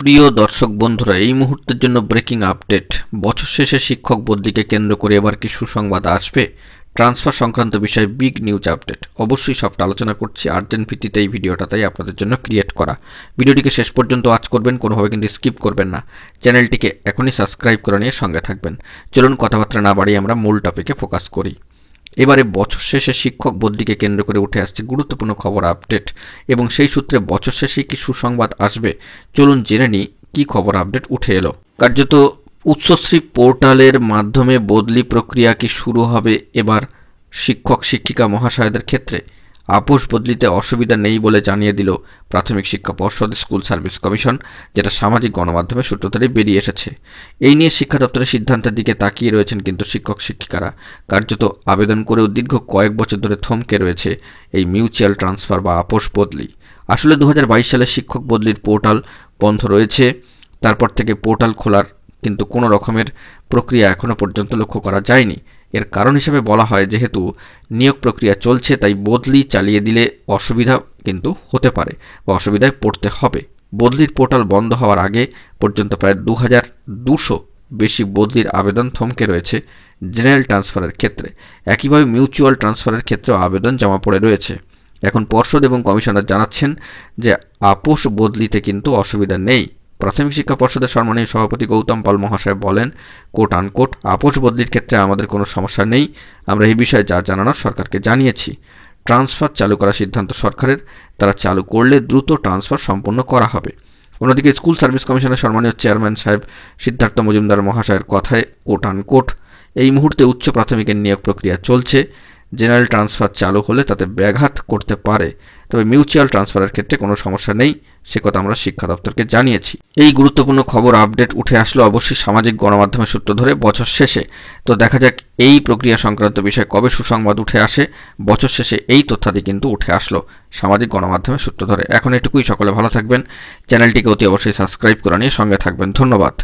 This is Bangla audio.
প্রিয় দর্শক বন্ধুরা, এই মুহূর্তের জন্য ব্রেকিং আপডেট। বছর শেষে শিক্ষক বদলিকে কেন্দ্র করে এবার কি সুসংবাদ আসবে? ট্রান্সফার সংক্রান্ত বিষয়ে বিগ নিউজ আপডেট। অবশ্যই সবটা আলোচনা করছি আর্জেন্ট ভিত্তিতে এই ভিডিওটা, তাই আপনাদের জন্য ক্রিয়েট করা। ভিডিওটিকে শেষ পর্যন্ত ওয়াচ করবেন, কোনোভাবে কিন্তু স্কিপ করবেন না। চ্যানেলটিকে এখনই সাবস্ক্রাইব করে নিয়ে সঙ্গে থাকবেন। চলুন কথাবার্তা না বাড়িয়ে আমরা মূল টপিকে ফোকাস করি। এবারে বছর শেষে শিক্ষক বদলিকে কেন্দ্র করে উঠে আসছে গুরুত্বপূর্ণ খবর আপডেট, এবং সেই সূত্রে বছর শেষেই কি সুসংবাদ আসবে চলুন জেনে নিই কি খবর আপডেট উঠে এলো। কার্যত উচ্চশ্রী পোর্টালের মাধ্যমে বদলি প্রক্রিয়া কি শুরু হবে এবার শিক্ষক শিক্ষিকা মহাশয়দের ক্ষেত্রে। আপোষ বদলিতে অসুবিধা নেই বলে জানিয়ে দিল প্রাথমিক শিক্ষা পর্ষদ স্কুল সার্ভিস কমিশন, যেটা সামাজিক গণমাধ্যমে সূত্র ধরে বেরিয়ে এসেছে। এই নিয়ে শিক্ষা দপ্তরের সিদ্ধান্তের দিকে তাকিয়ে রয়েছেন কিন্তু শিক্ষক শিক্ষিকারা। কার্যত আবেদন করেও দীর্ঘ কয়েক বছর ধরে থমকে রয়েছে এই মিউচুয়াল ট্রান্সফার বা আপোষ বদলি। আসলে 2022 সালে শিক্ষক বদলির পোর্টাল বন্ধ রয়েছে। তারপর থেকে পোর্টাল খোলার কিন্তু কোনো রকমের প্রক্রিয়া এখনো পর্যন্ত লক্ষ্য করা যায়নি। এর কারণ হিসেবে বলা হয়, যেহেতু নিয়োগ প্রক্রিয়া চলছে তাই বদলি চালিয়ে দিলে অসুবিধা কিন্তু হতে পারে বা অসুবিধায় পড়তে হবে। বদলির পোর্টাল বন্ধ হওয়ার আগে পর্যন্ত প্রায় 2200 বেশি বদলির আবেদন থমকে রয়েছে জেনারেল ট্রান্সফারের ক্ষেত্রে। একইভাবে মিউচুয়াল ট্রান্সফারের ক্ষেত্রেও আবেদন জমা পড়ে রয়েছে। এখন পর্ষদ এবং কমিশনার জানাচ্ছেন যে আপোষ বদলিতে কিন্তু অসুবিধা নেই। প্রাথমিক শিক্ষা পর্ষদের সম্মানীয় সভাপতি গৌতম পাল মহাশয় বলেন, কোট আনকোট, আপোষ বদলির ক্ষেত্রে আমাদের কোনো সমস্যা নেই। আমরা এই বিষয়ে যা জানানোর সরকারকে জানিয়েছি। ট্রান্সফার চালু করার সিদ্ধান্ত সরকারের, তারা চালু করলে দ্রুত ট্রান্সফার সম্পন্ন করা হবে। অন্যদিকে স্কুল সার্ভিস কমিশনের সম্মানীয় চেয়ারম্যান সাহেব সিদ্ধার্থ মজুমদার মহাশয়ের কথায় কোট আনকোট, এই মুহূর্তে উচ্চ প্রাথমিকের নিয়োগ প্রক্রিয়া চলছে। জেনারেল ট্রান্সফার চালু হলে তাতে ব্যাঘাত করতে পারে, তবে মিউচুয়াল ট্রান্সফারের ক্ষেত্রে কোনো সমস্যা নেই, সে কথা আমরা শিক্ষা দপ্তরকে জানিয়েছি। এই গুরুত্বপূর্ণ খবর আপডেট উঠে আসলো অবশ্যই সামাজিক গণমাধ্যমের সূত্র ধরে বছর শেষে। তো দেখা যাক এই প্রক্রিয়া সংক্রান্ত বিষয়ে কবে সুসংবাদ উঠে আসে। বছর শেষে এই তথ্যাদি কিন্তু উঠে আসলো সামাজিক গণমাধ্যমের সূত্র ধরে। এখন এটুকুই, সকলে ভালো থাকবেন। চ্যানেলটিকে অতি অবশ্যই সাবস্ক্রাইব করে নিয়ে সঙ্গে থাকবেন। ধন্যবাদ।